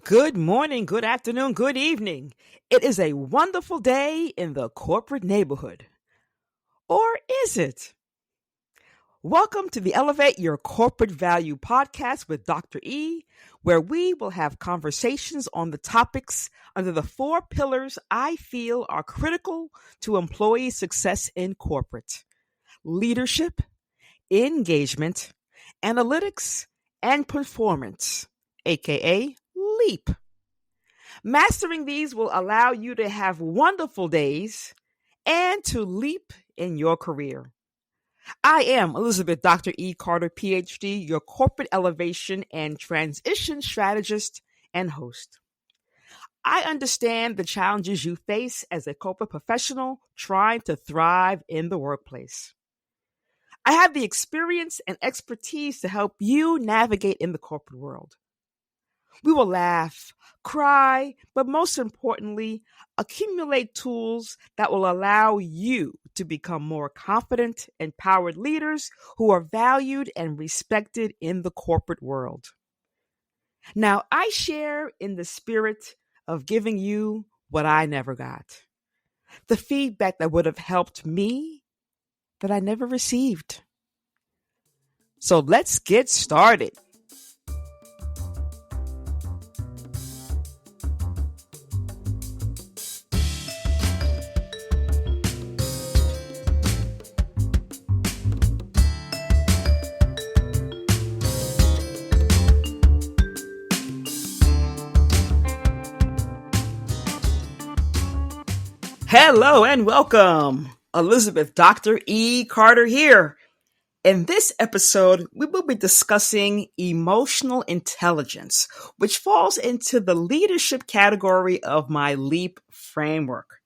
Good morning, good afternoon, good evening. It is a wonderful day in the corporate neighborhood. Or is it? Welcome to the Elevate Your Corporate Value podcast with Dr. E, where we will have conversations on the topics under the four pillars I feel are critical to employee success in corporate: leadership, engagement, analytics, and performance, aka LEAP. Mastering these will allow you to have wonderful days and to leap in your career. I am Elizabeth Dr. E. Carter, PhD, your corporate elevation and transition strategist and host. I understand the challenges you face as a corporate professional trying to thrive in the workplace. I have the experience and expertise to help you navigate in the corporate world. We will laugh, cry, but most importantly, accumulate tools that will allow you to become more confident, empowered leaders who are valued and respected in the corporate world. Now, I share in the spirit of giving you what I never got, the feedback that would have helped me that I never received. So let's get started. Hello and welcome. Elizabeth Dr. E. Carter here. In this episode, we will be discussing emotional intelligence, which falls into the leadership category of my LEAP framework.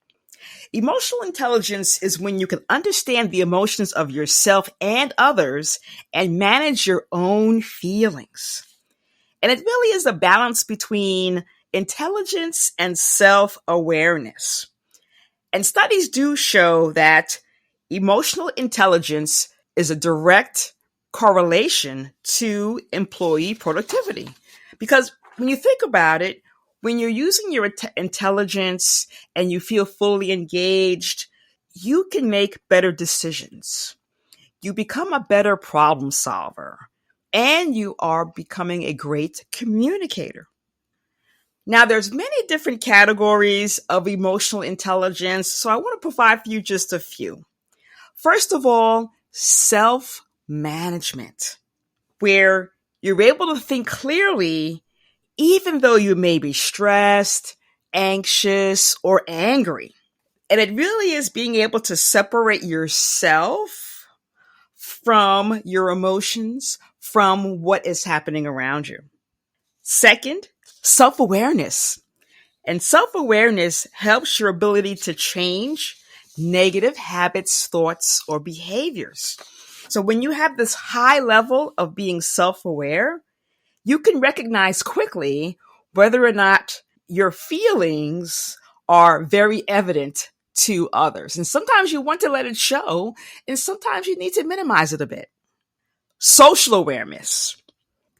Emotional intelligence is when you can understand the emotions of yourself and others and manage your own feelings. And it really is a balance between intelligence and self-awareness. And studies do show that emotional intelligence is a direct correlation to employee productivity. Because when you think about it, when you're using your intelligence and you feel fully engaged, you can make better decisions. You become a better problem solver, and you are becoming a great communicator. Now, there's many different categories of emotional intelligence, so I want to provide for you just a few. First of all, self-management, where you're able to think clearly even though you may be stressed, anxious, or angry. And it really is being able to separate yourself from your emotions, from what is happening around you. Second, self-awareness. And self-awareness helps your ability to change negative habits, thoughts, or behaviors. So when you have this high level of being self-aware, you can recognize quickly whether or not your feelings are very evident to others. And sometimes you want to let it show, and sometimes you need to minimize it a bit. Social awareness.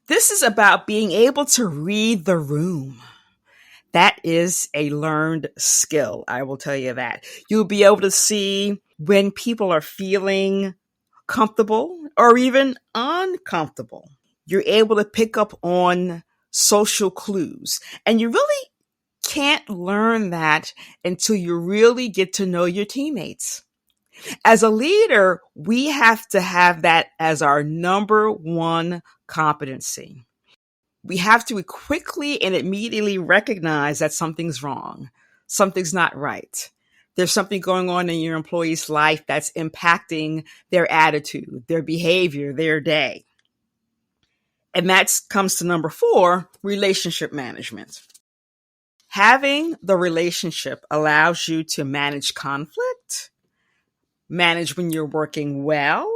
This is about being able to read the room. That is a learned skill. I will tell you that. You'll be able to see when people are feeling comfortable or even uncomfortable. You're able to pick up on social clues. And you really can't learn that until you really get to know your teammates. As a leader, we have to have that as our number one competency. We have to quickly and immediately recognize that something's wrong. Something's not right. There's something going on in your employee's life that's impacting their attitude, their behavior, their day. And that comes to number 4, relationship management. Having the relationship allows you to manage conflict, manage when you're working well,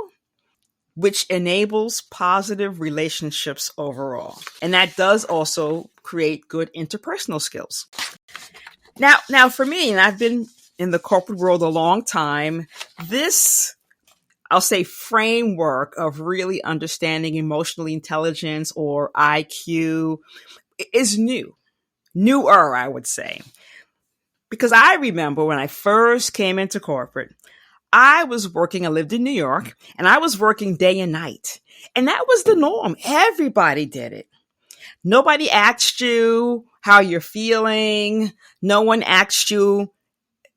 which enables positive relationships overall. And that does also create good interpersonal skills. Now for me, and I've been in the corporate world a long time, this, I'll say, framework of really understanding emotional intelligence or IQ is new. newer, I would say. Because I remember when I first came into corporate, I lived in New York, and I was working day and night. And that was the norm. Everybody did it. Nobody asked you how you're feeling. No one asked you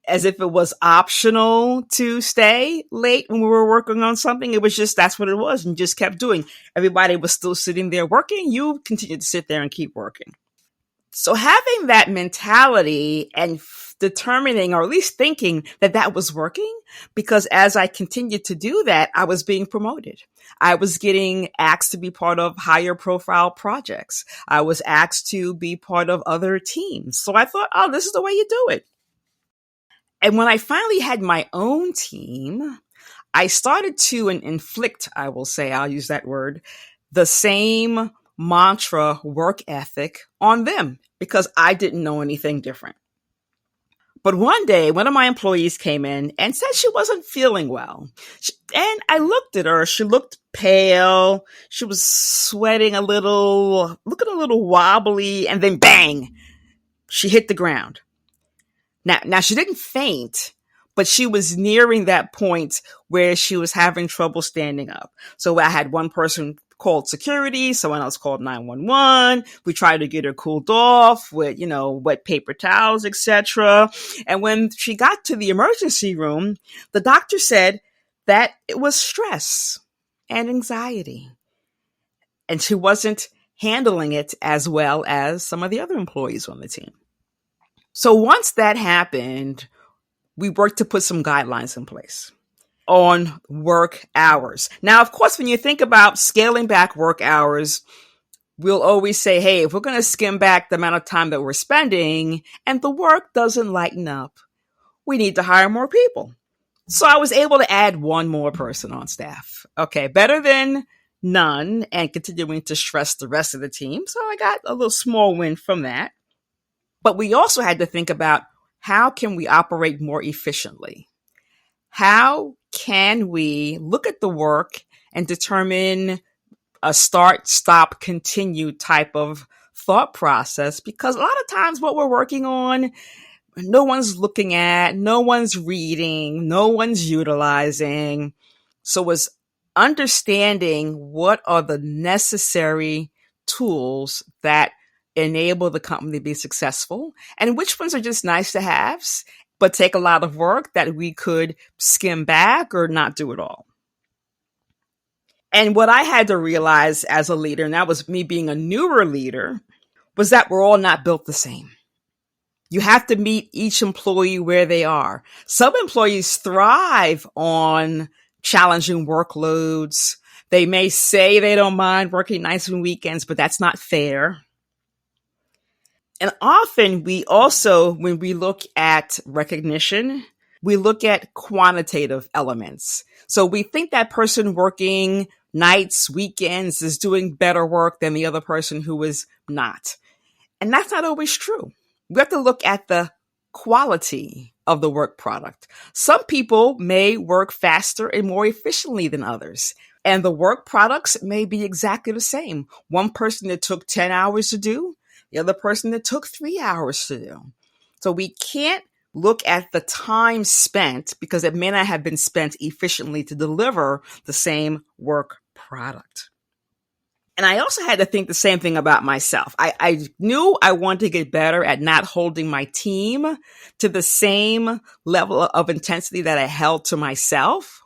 as if it was optional to stay late when we were working on something. It was just, that's what it was, and just kept doing. Everybody was still sitting there working. You continued to sit there and keep working. So having that mentality and determining, or at least thinking that that was working, because as I continued to do that, I was being promoted. I was getting asked to be part of higher profile projects. I was asked to be part of other teams. So I thought, oh, this is the way you do it. And when I finally had my own team, I started to inflict, I will say, I'll use that word, the same mantra work ethic on them, because I didn't know anything different. But one day, one of my employees came in and said she wasn't feeling well. And I looked at her. She looked pale. She was sweating a little, looking a little wobbly. And then bang, she hit the ground. Now she didn't faint, but she was nearing that point where she was having trouble standing up. So I had one person called security, someone else called 911. We tried to get her cooled off with, wet paper towels, etc. And when she got to the emergency room, the doctor said that it was stress and anxiety. And she wasn't handling it as well as some of the other employees on the team. So once that happened, we worked to put some guidelines in place on work hours. Now, of course, when you think about scaling back work hours, we'll always say, hey, if we're going to skim back the amount of time that we're spending and the work doesn't lighten up, we need to hire more people. So I was able to add one more person on staff. Okay, better than none, and continuing to stress the rest of the team. So I got a little small win from that. But we also had to think about, how can we operate more efficiently? How can we look at the work and determine a start, stop, continue type of thought process? Because a lot of times what we're working on, no one's looking at, no one's reading, no one's utilizing. So it was understanding what are the necessary tools that enable the company to be successful, and which ones are just nice to haves, but take a lot of work that we could skim back or not do at all. And what I had to realize as a leader, and that was me being a newer leader, was that we're all not built the same. You have to meet each employee where they are. Some employees thrive on challenging workloads. They may say they don't mind working nights and weekends, but that's not fair. And often we also, when we look at recognition, we look at quantitative elements. So we think that person working nights, weekends is doing better work than the other person who is not. And that's not always true. We have to look at the quality of the work product. Some people may work faster and more efficiently than others, and the work products may be exactly the same. One person that took 10 hours to do, the other person that took 3 hours to do. So we can't look at the time spent, because it may not have been spent efficiently to deliver the same work product. And I also had to think the same thing about myself. I knew I wanted to get better at not holding my team to the same level of intensity that I held to myself.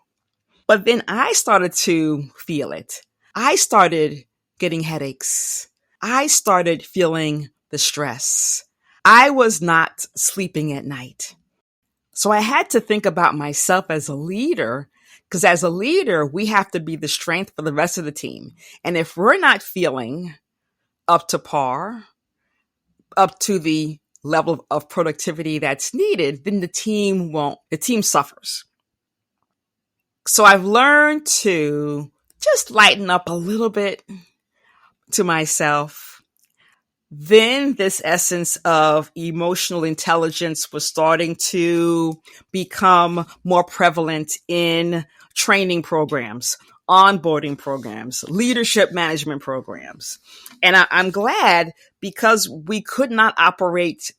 But then I started to feel it. I started getting headaches. I started feeling the stress. I was not sleeping at night. So I had to think about myself as a leader, because as a leader, we have to be the strength for the rest of the team. And if we're not feeling up to par, up to the level of productivity that's needed, then the team suffers. So I've learned to just lighten up a little bit to myself. Then this essence of emotional intelligence was starting to become more prevalent in training programs onboarding programs, leadership management programs. And I'm glad, because we could not operate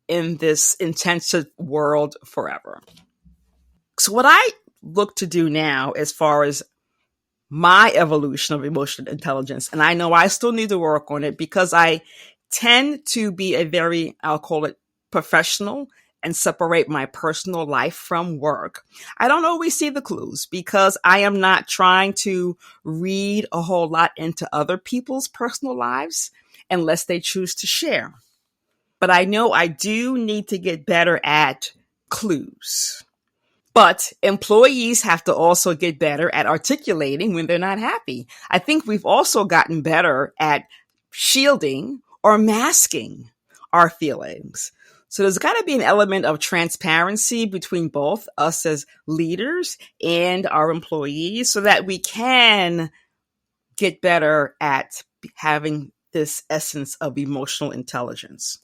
in this intensive world forever. So what I look to do now, as far as my evolution of emotional intelligence, and I know I still need to work on it, because I tend to be a very, I'll call it, professional, and separate my personal life from work. I don't always see the clues, because I am not trying to read a whole lot into other people's personal lives unless they choose to share. But I know I do need to get better at clues. But employees have to also get better at articulating when they're not happy. I think we've also gotten better at shielding or masking our feelings. So there's got to be an element of transparency between both us as leaders and our employees, so that we can get better at having this essence of emotional intelligence.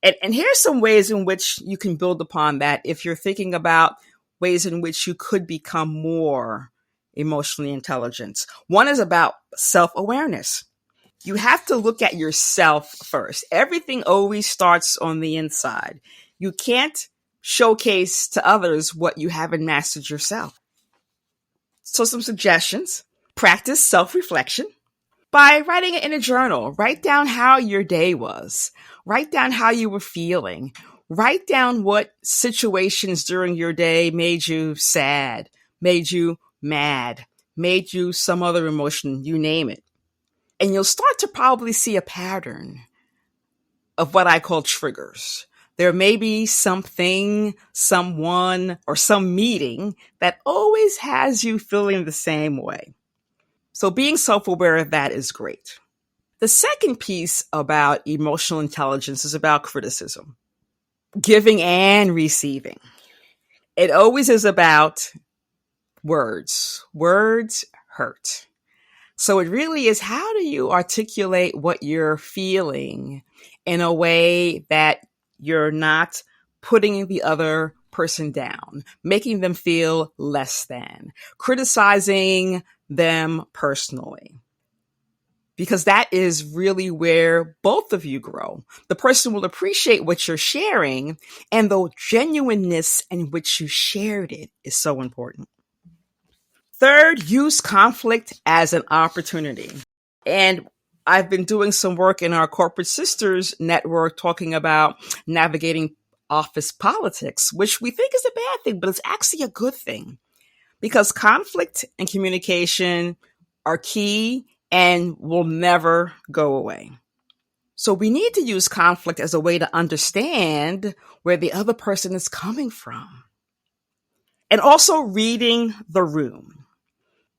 And here's some ways in which you can build upon that if you're thinking about ways in which you could become more emotionally intelligent. One is about self-awareness. You have to look at yourself first. Everything always starts on the inside. You can't showcase to others what you haven't mastered yourself. So some suggestions: practice self-reflection by writing it in a journal. Write down how your day was. Write down how you were feeling. Write down what situations during your day made you sad, made you mad, made you some other emotion, you name it. And you'll start to probably see a pattern of what I call triggers. There may be something, someone, or some meeting that always has you feeling the same way. So being self-aware of that is great. The second piece about emotional intelligence is about criticism, giving and receiving. It always is about words. Words hurt. So it really is, how do you articulate what you're feeling in a way that you're not putting the other person down, making them feel less than, criticizing them personally? Because that is really where both of you grow. The person will appreciate what you're sharing, and the genuineness in which you shared it is so important. Third, use conflict as an opportunity. And I've been doing some work in our Corporate Sisters network talking about navigating office politics, which we think is a bad thing, but it's actually a good thing, because conflict and communication are key and will never go away. So we need to use conflict as a way to understand where the other person is coming from. And also reading the room.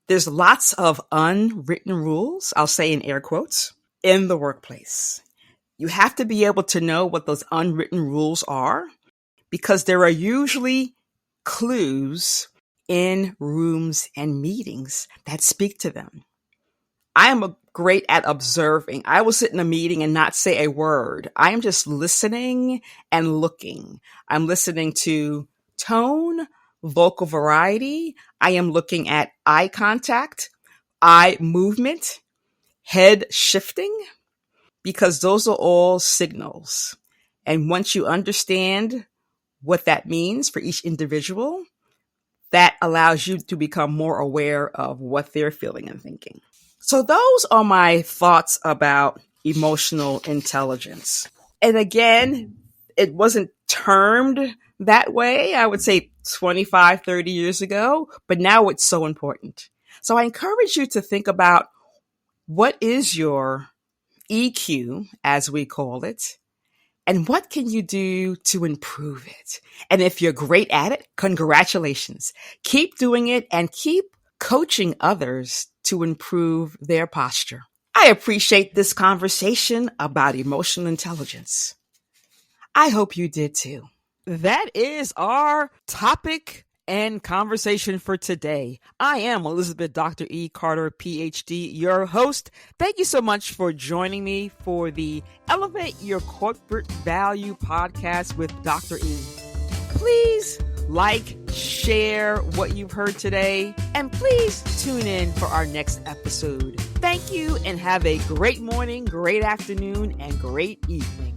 There's lots of unwritten rules, I'll say in air quotes, in the workplace. You have to be able to know what those unwritten rules are, because there are usually clues in rooms and meetings that speak to them. I am great at observing. I will sit in a meeting and not say a word. I am just listening and looking. I'm listening to tone, vocal variety. I am looking at eye contact, eye movement, head shifting, because those are all signals. And once you understand what that means for each individual, that allows you to become more aware of what they're feeling and thinking. So those are my thoughts about emotional intelligence. And again, it wasn't termed that way, I would say 25, 30 years ago, but now it's so important. So I encourage you to think about, what is your EQ, as we call it, and what can you do to improve it? And if you're great at it, congratulations. Keep doing it and keep coaching others to improve their posture. I appreciate this conversation about emotional intelligence. I hope you did too. That is our topic and conversation for today. I am Elizabeth Dr. E. Carter, PhD, your host. Thank you so much for joining me for the Elevate Your Corporate Value podcast with Dr. E. Please like, share what you've heard today, and please tune in for our next episode. Thank you and have a great morning, great afternoon, and great evening.